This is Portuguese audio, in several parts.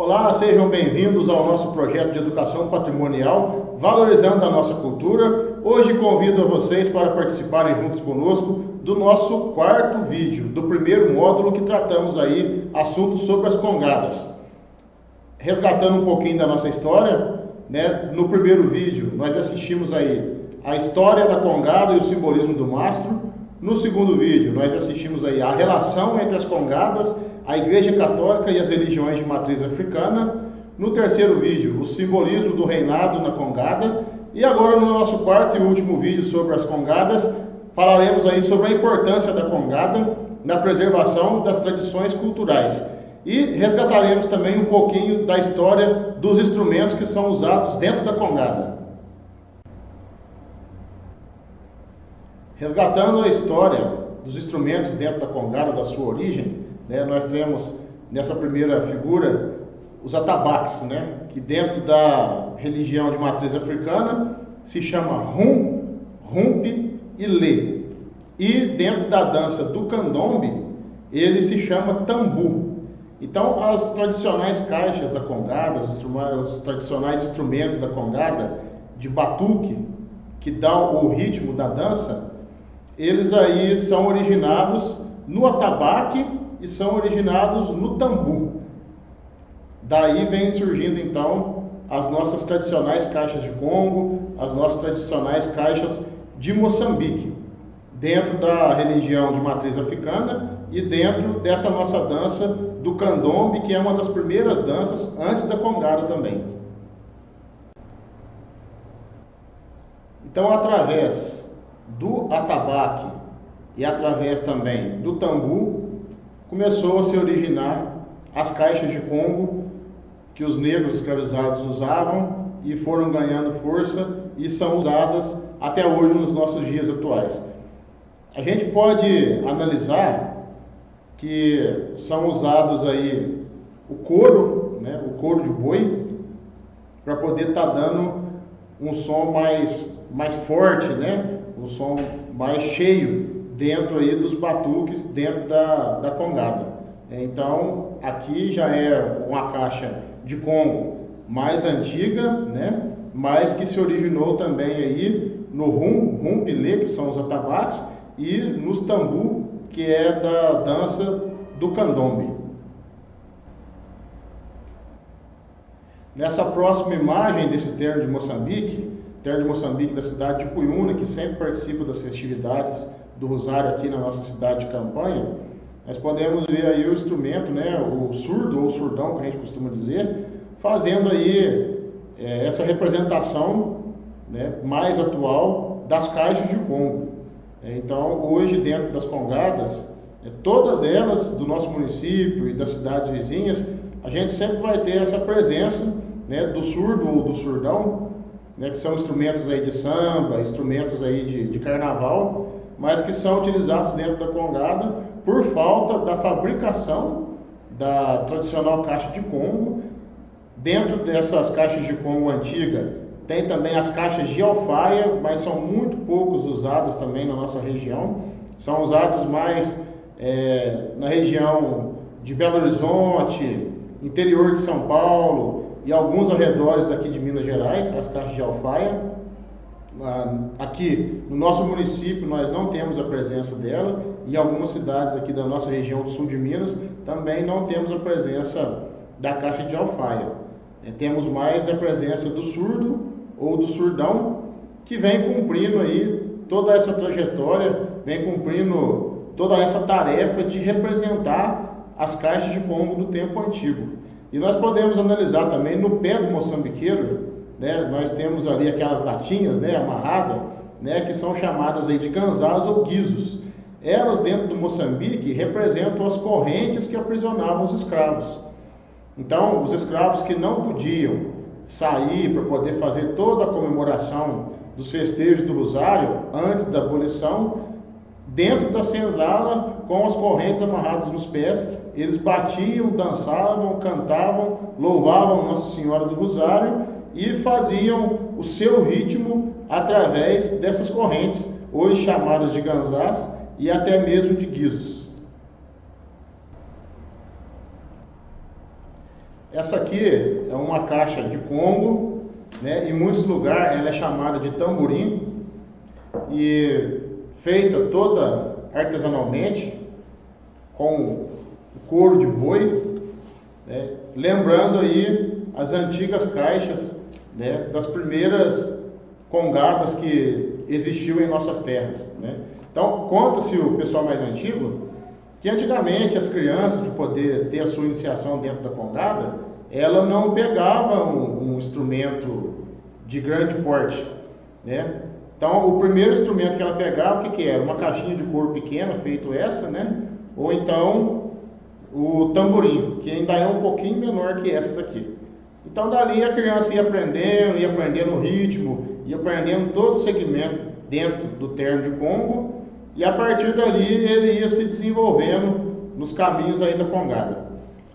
Olá, sejam bem-vindos ao nosso projeto de educação patrimonial, valorizando a nossa cultura. Hoje convido a vocês para participarem juntos conosco do nosso quarto vídeo, do primeiro módulo que tratamos aí assuntos sobre as congadas. Resgatando um pouquinho da nossa história, no primeiro vídeo nós assistimos aí a história da congada e o simbolismo do mastro. No segundo vídeo nós assistimos aí a relação entre as congadas, a Igreja Católica e as religiões de matriz africana. No terceiro vídeo, o simbolismo do reinado na congada. E agora, no nosso quarto e último vídeo sobre as congadas, falaremos aí sobre a importância da congada na preservação das tradições culturais. E resgataremos também um pouquinho da história dos instrumentos que são usados dentro da congada. Resgatando a história dos instrumentos dentro da congada, da sua origem, nós temos nessa primeira figura os atabaques, que dentro da religião de matriz africana se chama rum, rumpe e lê. E dentro da dança do candombe, ele se chama tambu. Então, as tradicionais caixas da congada, os tradicionais instrumentos da congada, de batuque, que dão o ritmo da dança, eles aí são originados no atabaque e são originados no tambu. Daí vem surgindo então as nossas tradicionais caixas de Congo, as nossas tradicionais caixas de Moçambique, dentro da religião de matriz africana e dentro dessa nossa dança do candombe, que é uma das primeiras danças antes da congada também. Então, através do atabaque e através também do tambu, começou a se originar as caixas de Congo que os negros escravizados usavam e foram ganhando força e são usadas até hoje nos nossos dias atuais. A gente pode analisar que são usados aí o couro de boi, para poder estar dando um som mais forte, um som mais cheio dentro aí dos batuques, dentro da congada. Então, aqui já é uma caixa de Congo mais antiga, mas que se originou também aí no rumpilê, que são os atabaques, e nos tambu, que é da dança do candombe. Nessa próxima imagem desse terno de Moçambique da cidade de Puyuna, que sempre participa das festividades do Rosário aqui na nossa cidade de Campanha, nós podemos ver aí o instrumento, o surdo ou surdão, que a gente costuma dizer, fazendo aí essa representação mais atual das caixas de Congo. Então, hoje, dentro das congadas, todas elas do nosso município e das cidades vizinhas, a gente sempre vai ter essa presença do surdo ou do surdão, que são instrumentos aí de samba, instrumentos aí de carnaval, mas que são utilizados dentro da congada por falta da fabricação da tradicional caixa de Congo. Dentro dessas caixas de Congo antiga, tem também as caixas de alfaia, mas são muito poucos usadas também na nossa região. São usadas mais na região de Belo Horizonte, interior de São Paulo e alguns arredores daqui de Minas Gerais, as caixas de alfaia. Aqui no nosso município nós não temos a presença dela, e em algumas cidades aqui da nossa região do sul de Minas também não temos a presença da caixa de alfaia. Temos mais a presença do surdo ou do surdão, que vem cumprindo aí toda essa trajetória, vem cumprindo toda essa tarefa de representar as caixas de Congo do tempo antigo. E nós podemos analisar também no pé do moçambiqueiro, nós temos ali aquelas latinhas amarradas, que são chamadas aí de ganzás ou guizos. Elas, dentro do Moçambique, representam as correntes que aprisionavam os escravos. Então, os escravos que não podiam sair para poder fazer toda a comemoração dos festejos do Rosário antes da abolição, dentro da senzala, com as correntes amarradas nos pés, eles batiam, dançavam, cantavam, louvavam Nossa Senhora do Rosário e faziam o seu ritmo através dessas correntes, hoje chamadas de ganzás e até mesmo de guizos. Essa aqui é uma caixa de Congo, né? Em muitos lugares ela é chamada de tamborim e feita toda artesanalmente com couro de boi, né? Lembrando aí as antigas caixas, né? Das primeiras congadas que existiu em nossas terras, né? Então, conta-se o pessoal mais antigo que antigamente as crianças, para poder ter a sua iniciação dentro da congada, ela não pegava um instrumento de grande porte, né? Então, o primeiro instrumento que ela pegava, o que era? Uma caixinha de couro pequena, feito essa, né? Ou então o tamborim, que ainda é um pouquinho menor que essa daqui. Então, dali a criança ia aprendendo o ritmo, ia aprendendo todo o segmento dentro do terno de Congo, e a partir dali ele ia se desenvolvendo nos caminhos aí da congada.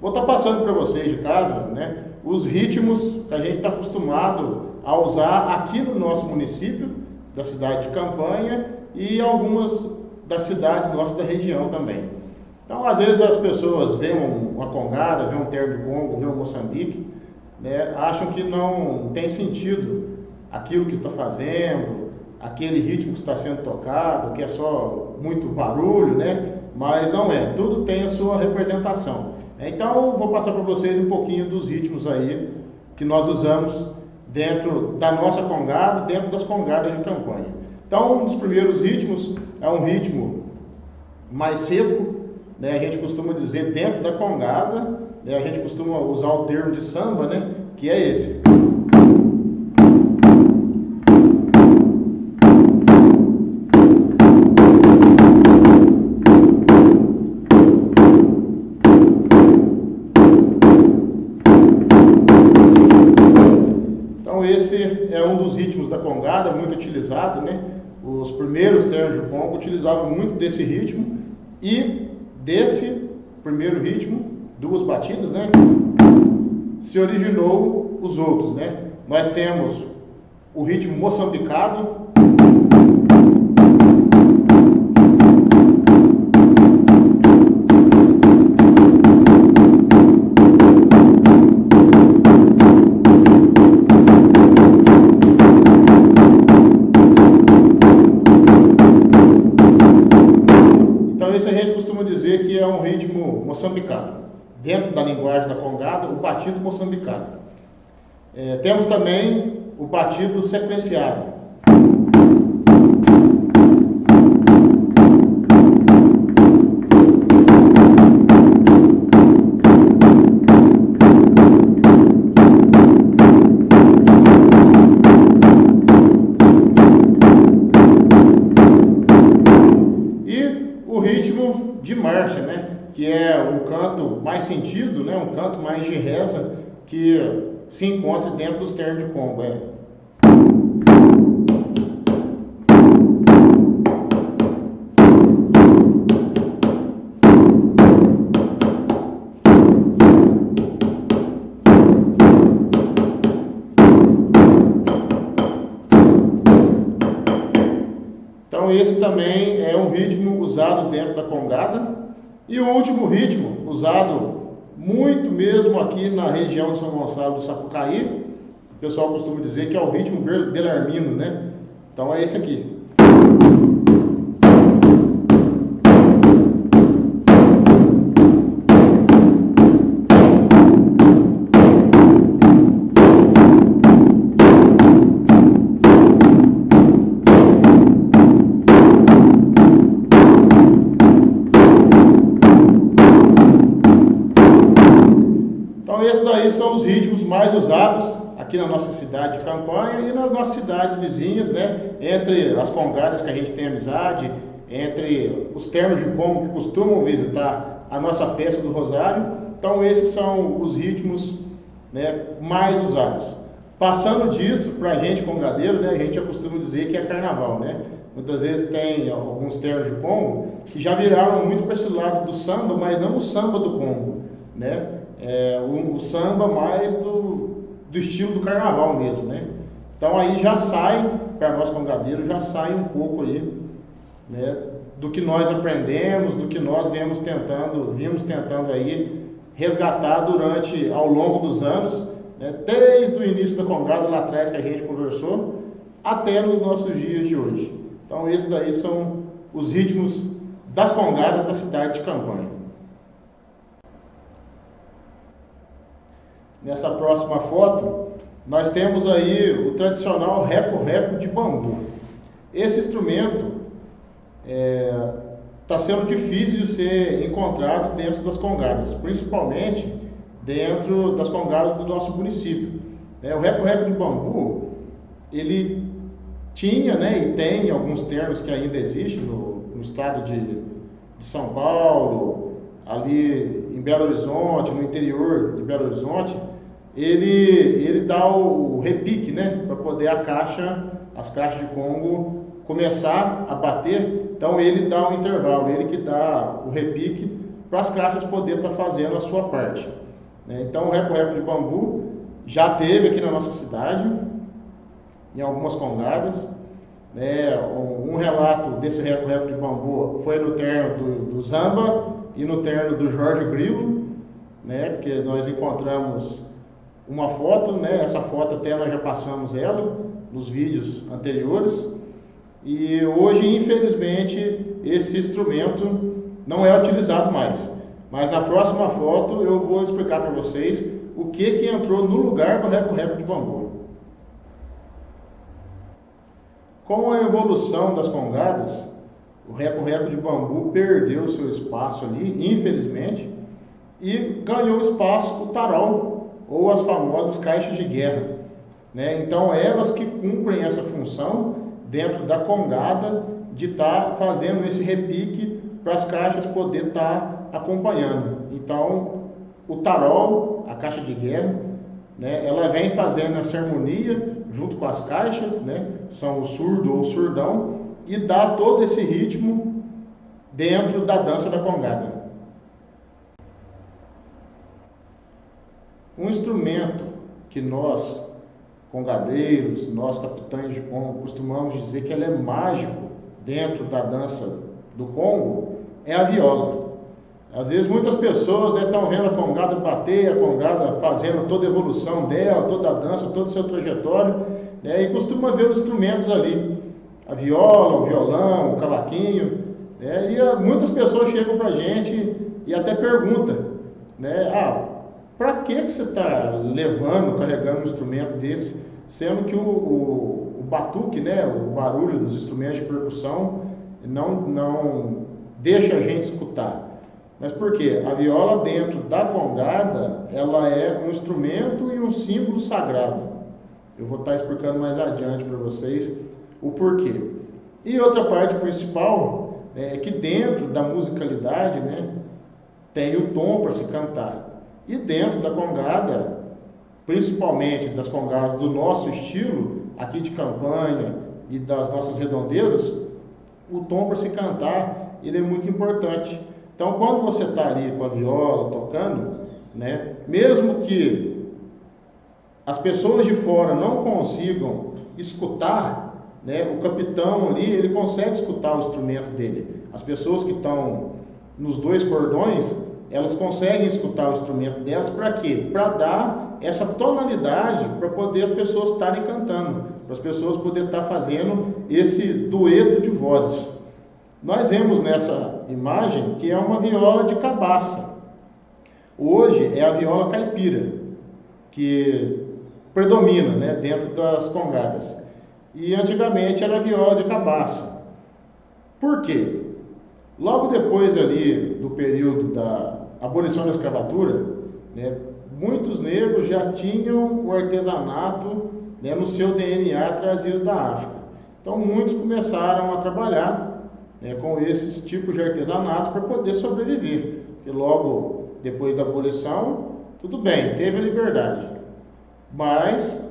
Vou estar passando para vocês de casa, né, os ritmos que a gente está acostumado a usar aqui no nosso município, da cidade de Campanha, e algumas das cidades nossas da região também. Então, às vezes as pessoas veem uma congada, veem um terno de Congo, veem um Moçambique, né, acham que não tem sentido aquilo que está fazendo, aquele ritmo que está sendo tocado, que é só muito barulho, né? Mas não é, tudo tem a sua representação. Então, vou passar para vocês um pouquinho dos ritmos aí que nós usamos dentro da nossa congada, dentro das congadas de Campanha. Então, um dos primeiros ritmos é um ritmo mais seco, né? A gente costuma dizer dentro da congada, né? A gente costuma usar o termo de samba, né? Que é esse. Esse é um dos ritmos da congada, muito utilizado, né? Os primeiros ternos de Congo utilizavam muito desse ritmo, e desse primeiro ritmo, duas batidas, né? Se originou os outros, né? Nós temos o ritmo moçambicado, esse a gente costuma dizer que é um ritmo moçambicado. Dentro da linguagem da congada, o batido moçambicado. Temos também o batido sequenciado. O ritmo de marcha, né? Que é um canto mais sentido, né? Um canto mais de reza que se encontra dentro dos ternos de Congo. Então esse também é um ritmo usado dentro da congada. E o último ritmo, usado muito mesmo aqui na região de São Gonçalo do Sapucaí, o pessoal costuma dizer que é o ritmo belarmino, né? Então é esse aqui. Esses daí são os ritmos mais usados aqui na nossa cidade de Campanha e nas nossas cidades vizinhas, né? Entre as congadas que a gente tem amizade, entre os ternos de Congo que costumam visitar a nossa festa do Rosário. Então esses são os ritmos, né, mais usados. Passando disso, para a gente congadeiro, né, a gente já costuma dizer que é carnaval, né? Muitas vezes tem alguns ternos de Congo que já viraram muito para esse lado do samba, mas não o samba do Congo, né? O samba mais do estilo do carnaval mesmo, né? Então aí já sai, para nós congadeiros, já sai um pouco aí, né, do que nós aprendemos, do que nós vimos tentando aí resgatar ao longo dos anos, né, desde o início da congada lá atrás que a gente conversou, até nos nossos dias de hoje. Então esses daí são os ritmos das congadas da cidade de Campanha. Nessa próxima foto, nós temos aí o tradicional reco-reco de bambu. Esse instrumento está sendo difícil de ser encontrado dentro das congadas, principalmente dentro das congadas do nosso município. O reco-reco de bambu, ele tinha, e tem alguns termos que ainda existem no estado de São Paulo, ali em Belo Horizonte, no interior de Belo Horizonte. Ele dá o repique, para poder as caixas de congo começar a bater. Então ele dá um intervalo, ele que dá o repique para as caixas poder estar fazendo a sua parte. Então o reco-reco de bambu já teve aqui na nossa cidade, em algumas congadas. Um relato desse reco-reco de bambu foi no terno do Zamba e no terno do Jorge Grilo, que nós encontramos uma foto, essa foto até nós já passamos ela nos vídeos anteriores. E hoje, infelizmente, esse instrumento não é utilizado mais. Mas na próxima foto eu vou explicar para vocês o que entrou no lugar do reco-reco de bambu. Com a evolução das congadas, o reco-reco de bambu perdeu seu espaço ali, infelizmente, e ganhou espaço o tarol, ou as famosas caixas de guerra. Então, elas que cumprem essa função dentro da congada de estar fazendo esse repique para as caixas poder estar acompanhando. Então, o tarol, a caixa de guerra, ela vem fazendo essa harmonia junto com as caixas, são o surdo ou o surdão, e dá todo esse ritmo dentro da dança da congada. Um instrumento que nós, congadeiros, nós capitães de congo, costumamos dizer que ele é mágico dentro da dança do congo, é a viola. Às vezes muitas pessoas estão vendo a congada bater, a congada fazendo toda a evolução dela, toda a dança, todo o seu trajetório, e costuma ver os instrumentos ali, a viola, o violão, o cavaquinho, e muitas pessoas chegam para a gente e até perguntam, para que você está carregando um instrumento desse, sendo que o batuque, o barulho dos instrumentos de percussão não deixa a gente escutar. Mas por quê? A viola dentro da congada, ela é um instrumento e um símbolo sagrado. Eu vou estar explicando mais adiante para vocês o porquê. E outra parte principal é que dentro da musicalidade, tem o tom para se cantar. E dentro da congada, principalmente das congadas do nosso estilo, aqui de Campanha e das nossas redondezas, o tom para se cantar, ele é muito importante. Então, quando você está ali com a viola tocando, mesmo que as pessoas de fora não consigam escutar, o capitão ali, ele consegue escutar o instrumento dele. As pessoas que estão nos dois cordões, elas conseguem escutar o instrumento delas. Para quê? Para dar essa tonalidade, para poder as pessoas estarem cantando, para as pessoas poderem estar fazendo esse dueto de vozes. Nós vemos nessa imagem que é uma viola de cabaça. Hoje é a viola caipira que predomina, dentro das congadas. E antigamente era a viola de cabaça. Por quê? Logo depois ali do período da abolição da escravatura, muitos negros já tinham o artesanato, no seu DNA trazido da África. Então muitos começaram a trabalhar com esses tipos de artesanato para poder sobreviver. Porque logo depois da abolição, tudo bem, teve a liberdade, mas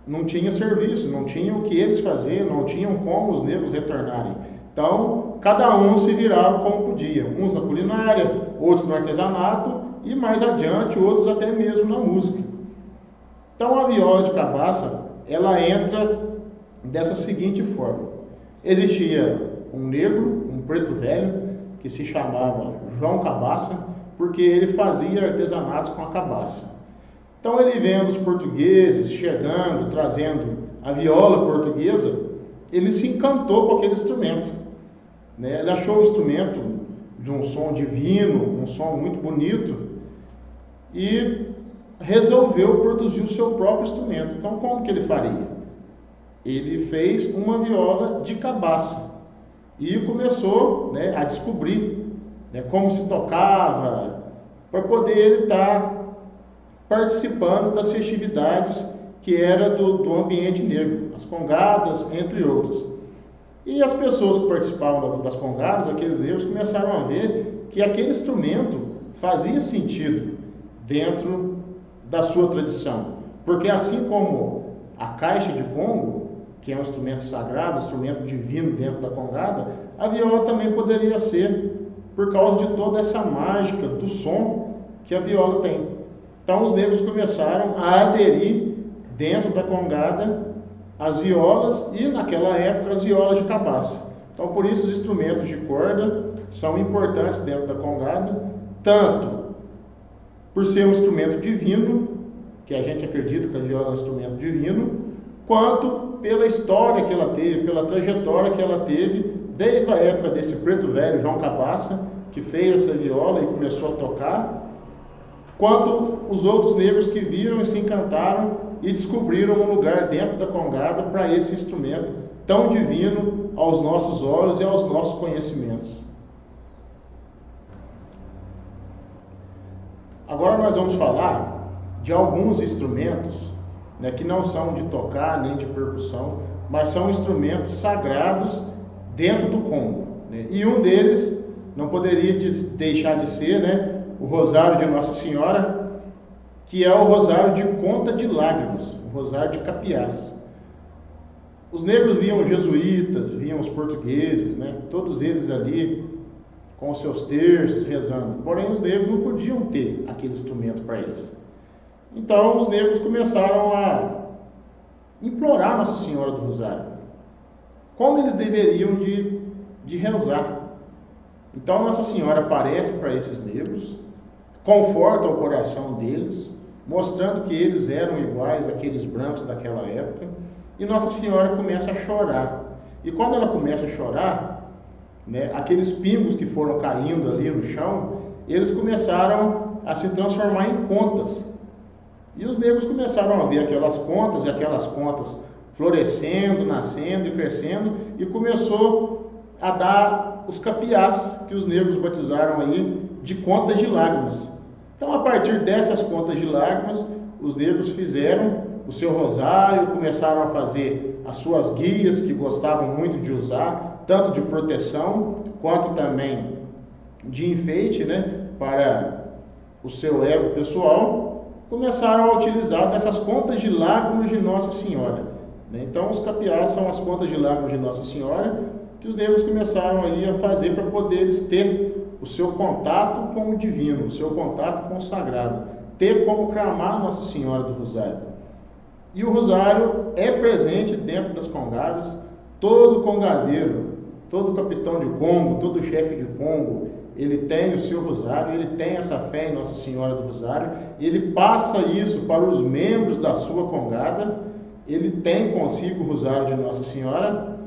não tinha serviço, não tinha o que eles faziam, não tinham como os negros retornarem. Então, cada um se virava como podia, uns na culinária, outros no artesanato e mais adiante, outros até mesmo na música. Então, a viola de cabaça, ela entra dessa seguinte forma. Existia um negro, um preto velho, que se chamava João Cabaça, porque ele fazia artesanatos com a cabaça. Então ele vendo os portugueses chegando, trazendo a viola portuguesa, ele se encantou com aquele instrumento, né? Ele achou o instrumento de um som divino, um som muito bonito, e resolveu produzir o seu próprio instrumento. Então como que ele faria? Ele fez uma viola de cabaça e começou, né, a descobrir, né, como se tocava, para poder ele estar participando das festividades que era do ambiente negro, as congadas, entre outras. E as pessoas que participavam das congadas, aqueles negros, começaram a ver que aquele instrumento fazia sentido dentro da sua tradição. Porque assim como a caixa de congo, que é um instrumento sagrado, um instrumento divino dentro da congada, a viola também poderia ser, por causa de toda essa mágica do som que a viola tem. Então os negros começaram a aderir dentro da congada as violas e, naquela época, as violas de cabaça. Então, por isso, os instrumentos de corda são importantes dentro da congada, tanto por ser um instrumento divino, que a gente acredita que a viola é um instrumento divino, quanto pela história que ela teve, pela trajetória que ela teve, desde a época desse preto velho, João Cabaça, que fez essa viola e começou a tocar, quanto os outros negros que viram e se encantaram e descobriram um lugar dentro da congada para esse instrumento tão divino aos nossos olhos e aos nossos conhecimentos. Agora nós vamos falar de alguns instrumentos, né, que não são de tocar nem de percussão, mas são instrumentos sagrados dentro do Congo, né? E um deles não poderia deixar de ser, né, o Rosário de Nossa Senhora, que é o rosário de conta de lágrimas, o rosário de capiás. Os negros viam os jesuítas, viam os portugueses, né, todos eles ali com os seus terços rezando, porém os negros não podiam ter aquele instrumento para eles. Então os negros começaram a implorar Nossa Senhora do Rosário, como eles deveriam de rezar. Então Nossa Senhora aparece para esses negros, conforta o coração deles, mostrando que eles eram iguais àqueles brancos daquela época, e Nossa Senhora começa a chorar. E quando ela começa a chorar, né, aqueles pingos que foram caindo ali no chão, eles começaram a se transformar em contas. E os negros começaram a ver aquelas contas, e aquelas contas florescendo, nascendo e crescendo, e começou a dar os capiás, que os negros batizaram aí de contas de lágrimas. Então, a partir dessas contas de lágrimas, os negros fizeram o seu rosário, começaram a fazer as suas guias, que gostavam muito de usar, tanto de proteção, quanto também de enfeite, né, para o seu ego pessoal, começaram a utilizar dessas contas de lágrimas de Nossa Senhora, né? Então, os capiás são as contas de lágrimas de Nossa Senhora, que os negros começaram aí a fazer para poder eles ter o seu contato com o divino, o seu contato com o sagrado, ter como clamar Nossa Senhora do Rosário. E o Rosário é presente dentro das congadas. Todo congadeiro, todo capitão de congo, todo chefe de congo, ele tem o seu Rosário, ele tem essa fé em Nossa Senhora do Rosário, ele passa isso para os membros da sua congada, ele tem consigo o Rosário de Nossa Senhora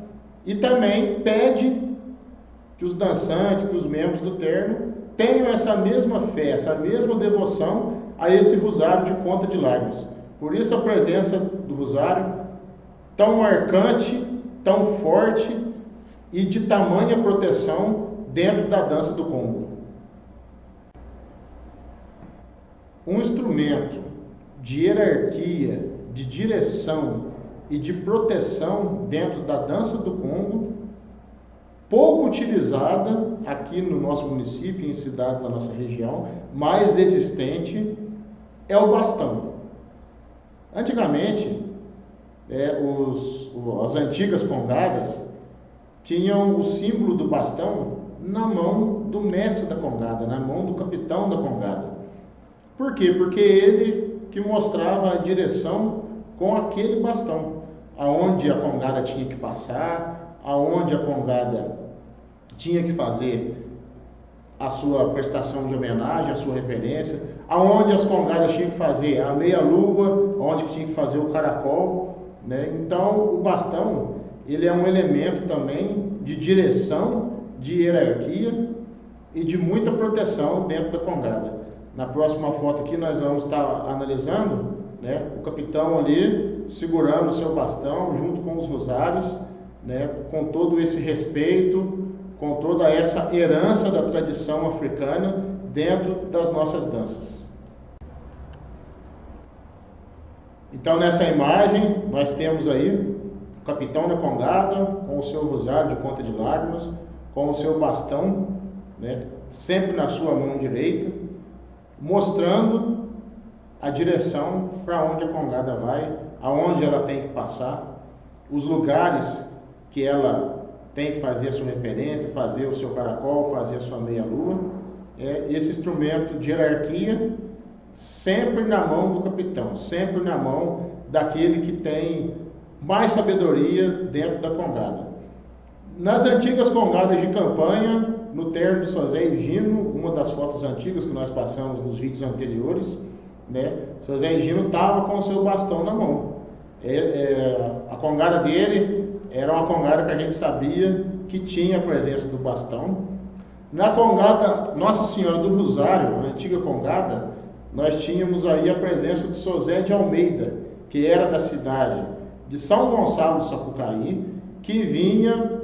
e também pede que os dançantes, que os membros do terno tenham essa mesma fé, essa mesma devoção a esse rosário de conta de lágrimas. Por isso a presença do rosário tão marcante, tão forte e de tamanha proteção dentro da dança do Congo. Um instrumento de hierarquia, de direção e de proteção dentro da dança do Congo, pouco utilizada aqui no nosso município e em cidades da nossa região, mais existente, é o bastão. Antigamente, as antigas congadas tinham o símbolo do bastão na mão do mestre da congada, na mão do capitão da congada. Por quê? Porque ele que mostrava a direção com aquele bastão, aonde a congada tinha que passar, aonde a congada tinha que fazer a sua prestação de homenagem, a sua referência, aonde as congadas tinham que fazer a meia-lua, onde tinha que fazer o caracol, né? Então, o bastão, ele é um elemento também de direção, de hierarquia e de muita proteção dentro da congada. Na próxima foto aqui nós vamos estar analisando, né, o capitão ali segurando o seu bastão junto com os rosários, né, com todo esse respeito, com toda essa herança da tradição africana dentro das nossas danças. Então, nessa imagem, nós temos aí o capitão da congada com o seu rosário de conta de lágrimas, com o seu bastão, né, sempre na sua mão direita, mostrando a direção para onde a congada vai, aonde ela tem que passar, os lugares que ela tem que fazer a sua referência, fazer o seu caracol, fazer a sua meia-lua. Esse instrumento de hierarquia sempre na mão do capitão, sempre na mão daquele que tem mais sabedoria dentro da congada. Nas antigas congadas de campanha, no terno de São Zé e Gino, uma das fotos antigas que nós passamos nos vídeos anteriores, né, São Zé e Gino estava com o seu bastão na mão. A congada dele era uma congada que a gente sabia que tinha a presença do bastão. Na congada Nossa Senhora do Rosário, a antiga congada, nós tínhamos aí a presença de São Zé de Almeida, que era da cidade de São Gonçalo do Sapucaí, que vinha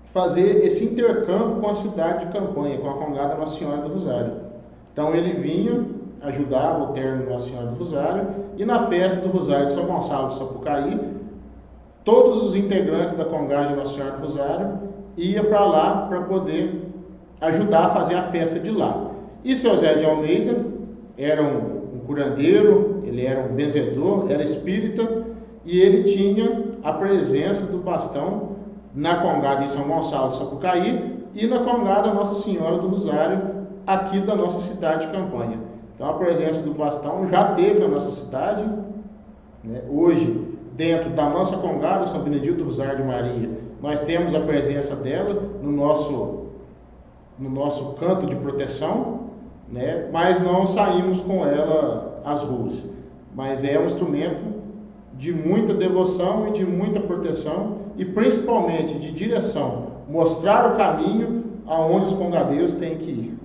fazer esse intercâmbio com a cidade de campanha, com a congada Nossa Senhora do Rosário. Então ele vinha, ajudava o terno Nossa Senhora do Rosário, e na festa do Rosário de São Gonçalo do Sapucaí, todos os integrantes da congada Nossa Senhora do Rosário iam para lá para poder ajudar a fazer a festa de lá. E São Zé de Almeida era um curandeiro, ele era um benzedor, era espírita, e ele tinha a presença do bastão na congada de São Gonçalo do Sapucaí e na congada Nossa Senhora do Rosário, aqui da nossa cidade de campanha. Então a presença do bastão já teve na nossa cidade, né? Hoje, dentro da nossa congada São Benedito do Rosário de Maria, nós temos a presença dela no nosso canto de proteção, né? Mas não saímos com ela às ruas. Mas é um instrumento de muita devoção e de muita proteção, e principalmente de direção, mostrar o caminho aonde os congadeiros têm que ir.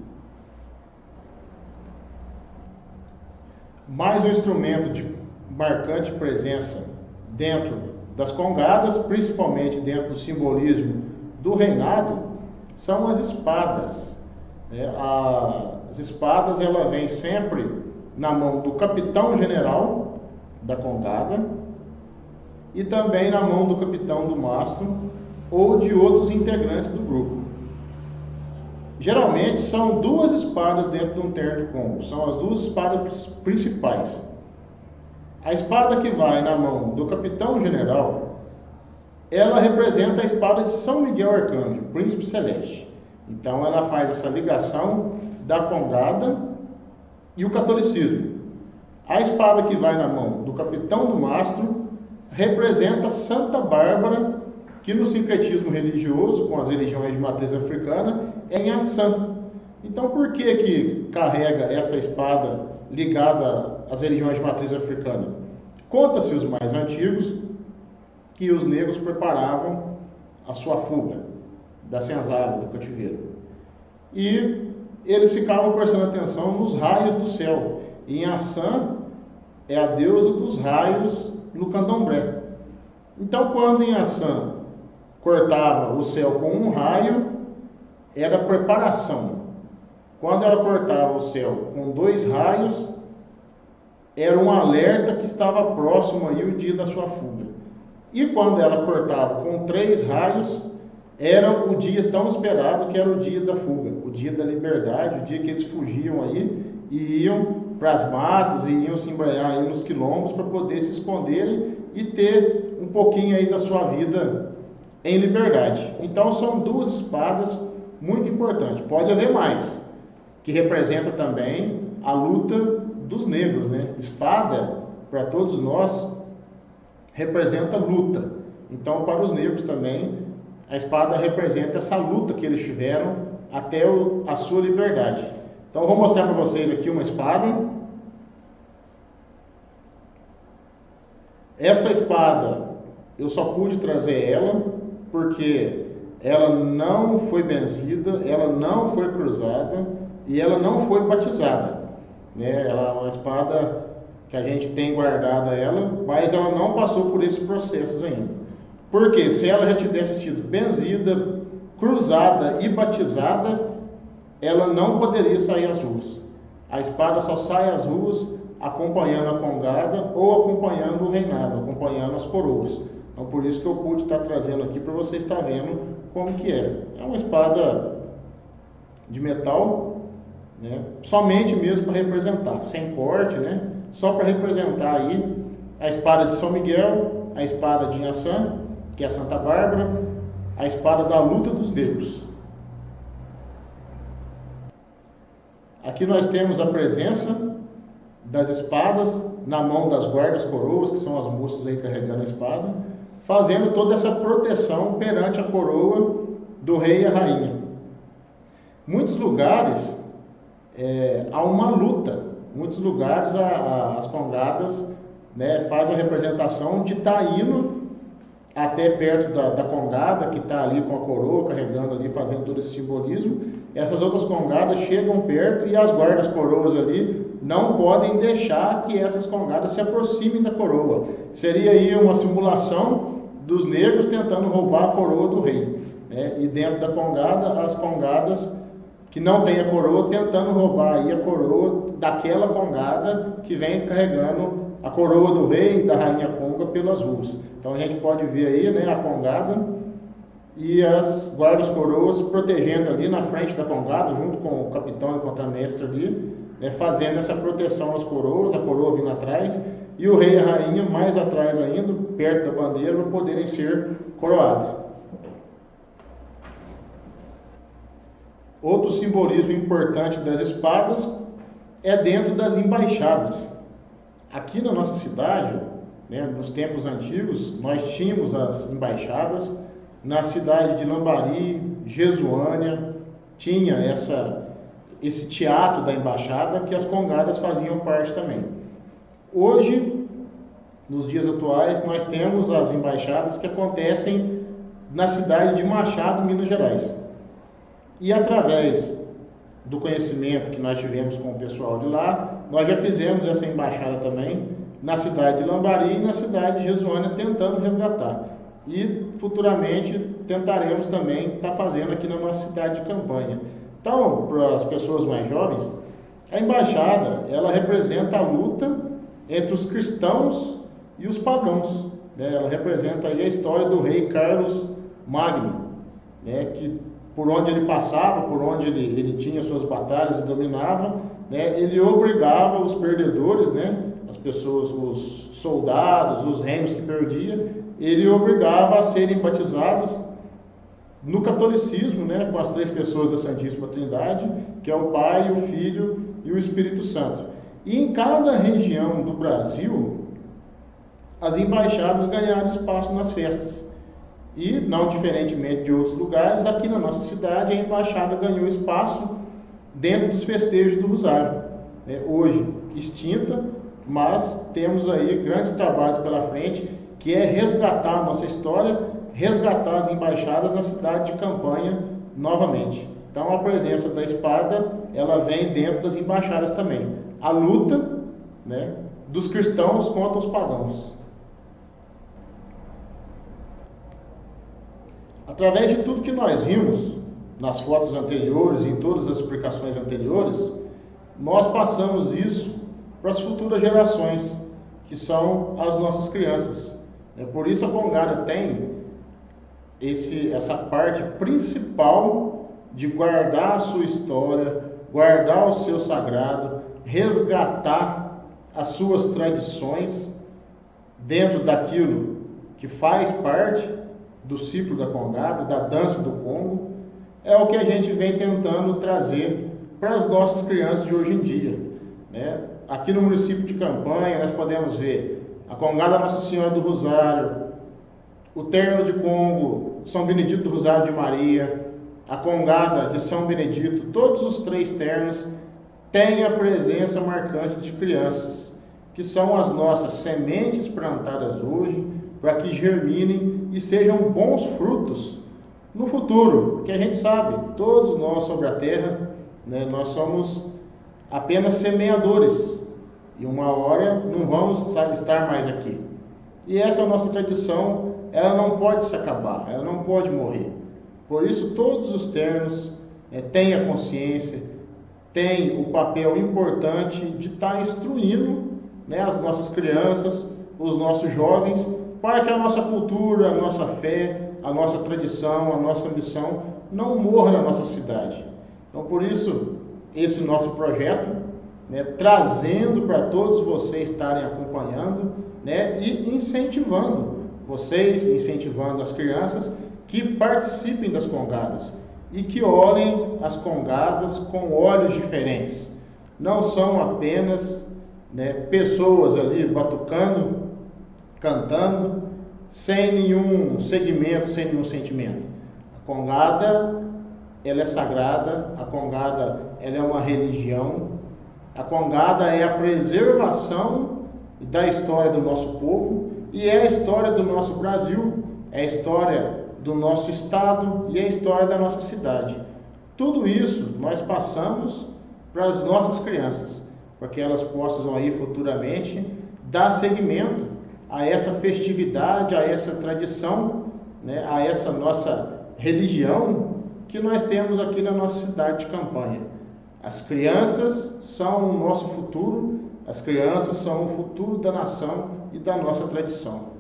Mais um instrumento de marcante presença dentro das congadas, principalmente dentro do simbolismo do reinado, são as espadas. As espadas, ela vem sempre na mão do capitão-general da congada e também na mão do capitão do mastro ou de outros integrantes do grupo. Geralmente são duas espadas dentro de um terno de combo, são as duas espadas principais. A espada que vai na mão do capitão-general, ela representa a espada de São Miguel Arcanjo, príncipe celeste. Então ela faz essa ligação da congada e o catolicismo. A espada que vai na mão do capitão do mastro representa Santa Bárbara, que no sincretismo religioso, com as religiões de matriz africana, é em Assã. Então por que carrega essa espada ligada às religiões de matriz africana? Conta-se os mais antigos que os negros preparavam a sua fuga da senzala, do cativeiro. E eles ficavam prestando atenção nos raios do céu. E em Assã é a deusa dos raios no candomblé. Então, quando em Assã cortava o céu com um raio, era preparação. Quando ela cortava o céu com 2 raios, era um alerta que estava próximo aí o dia da sua fuga. E quando ela cortava com 3 raios, era o dia tão esperado que era o dia da fuga, o dia da liberdade, o dia que eles fugiam aí e iam para as matas e iam se embrenhar aí nos quilombos para poder se esconderem e ter um pouquinho aí da sua vida em liberdade. Então são 2 espadas muito importantes. Pode haver mais, que representa também a luta dos negros, né? Espada, para todos nós, representa luta. Então, para os negros também, a espada representa essa luta que eles tiveram até a sua liberdade. Então eu vou mostrar para vocês aqui uma espada. Essa espada eu só pude trazer ela porque ela não foi benzida, ela não foi cruzada e ela não foi batizada, né? Ela é uma espada que a gente tem guardada ela, mas ela não passou por esses processos ainda. Porque se ela já tivesse sido benzida, cruzada e batizada, ela não poderia sair às ruas. A espada só sai às ruas acompanhando a congada ou acompanhando o reinado, acompanhando as coroas. Então por isso que eu pude estar trazendo aqui para você estar vendo como que é. É uma espada de metal, né? Somente mesmo para representar, sem corte, né? Só para representar aí a espada de São Miguel, a espada de Inhaçã, que é a Santa Bárbara, a espada da luta dos negros. Aqui nós temos a presença das espadas na mão das guardas coroas, que são as moças aí carregando a espada, fazendo toda essa proteção perante a coroa do rei e a rainha. Muitos lugares há uma luta, muitos lugares as congadas, né, fazem a representação de estar indo até perto da congada, que está ali com a coroa, carregando ali, fazendo todo esse simbolismo. Essas outras congadas chegam perto e as guardas coroas ali não podem deixar que essas congadas se aproximem da coroa. Seria aí uma simulação dos negros tentando roubar a coroa do rei, né? E dentro da congada, as congadas que não têm a coroa tentando roubar aí a coroa daquela congada que vem carregando a coroa do rei e da rainha conga pelas ruas. Então a gente pode ver aí, né, a congada e as guardas coroas protegendo ali na frente da congada, junto com o capitão e o contramestre ali, né, fazendo essa proteção às coroas, a coroa vindo atrás, e o rei e a rainha mais atrás ainda, perto da bandeira, para poderem ser coroados. Outro simbolismo importante das espadas é dentro das embaixadas. Aqui na nossa cidade, né, nos tempos antigos, nós tínhamos as embaixadas. Na cidade de Lambari, Jesuânia, tinha esse teatro da embaixada que as congadas faziam parte também. Hoje, nos dias atuais, nós temos as embaixadas que acontecem na cidade de Machado, Minas Gerais. E através do conhecimento que nós tivemos com o pessoal de lá, nós já fizemos essa embaixada também na cidade de Lambari e na cidade de Jesuânia, tentando resgatar. E futuramente tentaremos também estar fazendo aqui na nossa cidade de Campanha. Então, para as pessoas mais jovens, a embaixada, ela representa a luta entre os cristãos e os pagãos, né? Ela representa aí a história do rei Carlos Magno, né? Que por onde ele passava, por onde ele tinha suas batalhas e dominava, né? Ele obrigava os perdedores, né? As pessoas, os soldados, os reinos que perdiam, ele obrigava a serem batizados no catolicismo, né, com as três pessoas da Santíssima Trindade, que é o Pai, o Filho e o Espírito Santo. E em cada região do Brasil, as embaixadas ganharam espaço nas festas. E, não diferentemente de outros lugares, aqui na nossa cidade, a embaixada ganhou espaço dentro dos festejos do Rosário. Hoje, extinta, mas temos aí grandes trabalhos pela frente, que é resgatar a nossa história, resgatar as embaixadas na cidade de Campanha novamente. Então a presença da espada, ela vem dentro das embaixadas também. A luta, né, dos cristãos contra os pagãos. Através de tudo que nós vimos nas fotos anteriores e em todas as explicações anteriores, nós passamos isso para as futuras gerações, que são as nossas crianças. Por isso a congada tem essa parte principal de guardar a sua história, guardar o seu sagrado, resgatar as suas tradições dentro daquilo que faz parte do ciclo da congada, da dança do Congo. É o que a gente vem tentando trazer para as nossas crianças de hoje em dia, né? Aqui no município de Campanha nós podemos ver a congada Nossa Senhora do Rosário, o terno de Congo, São Benedito do Rosário de Maria, a Congada de São Benedito, todos os 3 ternos têm a presença marcante de crianças, que são as nossas sementes plantadas hoje, para que germinem e sejam bons frutos no futuro, porque a gente sabe, todos nós sobre a terra, né, nós somos apenas semeadores, e uma hora não vamos estar mais aqui. E essa é a nossa tradição, ela não pode se acabar, ela não pode morrer. Por isso todos os ternos têm a consciência, têm o papel importante de estar instruindo, né, as nossas crianças, os nossos jovens, para que a nossa cultura, a nossa fé, a nossa tradição, a nossa missão não morra na nossa cidade. Então, por isso, esse nosso projeto, né, trazendo para todos vocês estarem acompanhando, né, e incentivando vocês, incentivando as crianças que participem das congadas e que olhem as congadas com olhos diferentes. Não são apenas, né, pessoas ali batucando, cantando, sem nenhum segmento, sem nenhum sentimento. A congada, ela é sagrada, a congada, ela é uma religião, a congada é a preservação da história do nosso povo e é a história do nosso Brasil, é a história do nosso estado e é a história da nossa cidade. Tudo isso nós passamos para as nossas crianças, para que elas possam aí futuramente dar seguimento a essa festividade, a essa tradição, né, a essa nossa religião que nós temos aqui na nossa cidade de Campanha. As crianças são o nosso futuro, as crianças são o futuro da nação e da nossa tradição.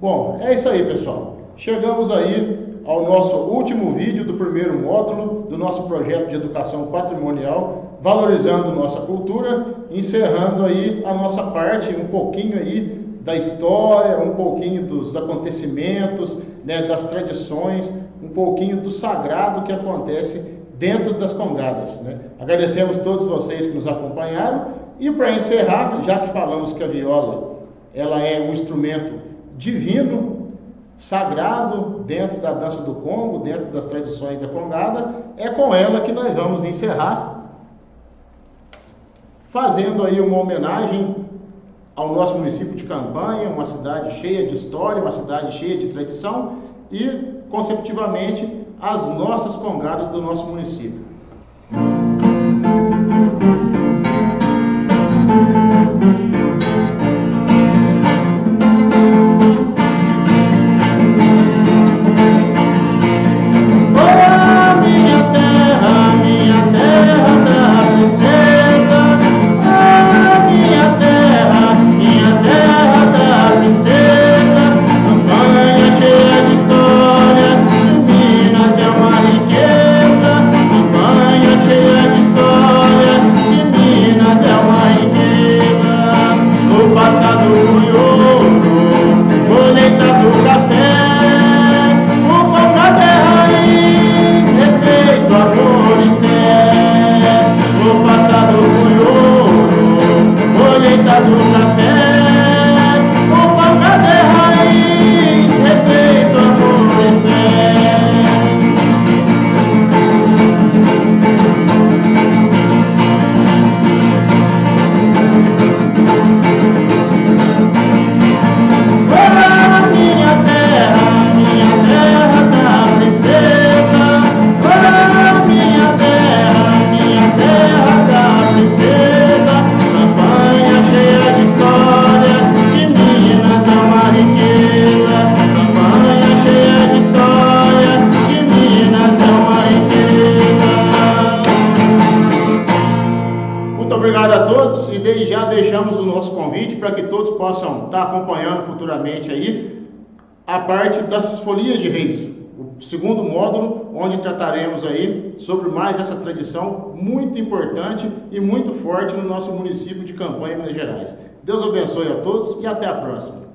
Bom, é isso aí, pessoal. Chegamos aí ao nosso último vídeo do primeiro módulo do nosso projeto de educação patrimonial, valorizando nossa cultura, encerrando aí a nossa parte, um pouquinho aí da história, um pouquinho dos acontecimentos, né, das tradições, um pouquinho do sagrado que acontece dentro das congadas, né? Agradecemos a todos vocês que nos acompanharam e para encerrar, já que falamos que a viola ela é um instrumento divino, sagrado dentro da dança do Congo, dentro das tradições da congada, é com ela que nós vamos encerrar, fazendo aí uma homenagem ao nosso município de Campanha, uma cidade cheia de história, uma cidade cheia de tradição e, consecutivamente, as nossas congadas do nosso município. Obrigado a todos e desde já deixamos o nosso convite para que todos possam estar acompanhando futuramente aí a parte das folias de reis, o segundo módulo, onde trataremos aí sobre mais essa tradição muito importante e muito forte no nosso município de Campanha, Minas Gerais. Deus abençoe a todos e até a próxima.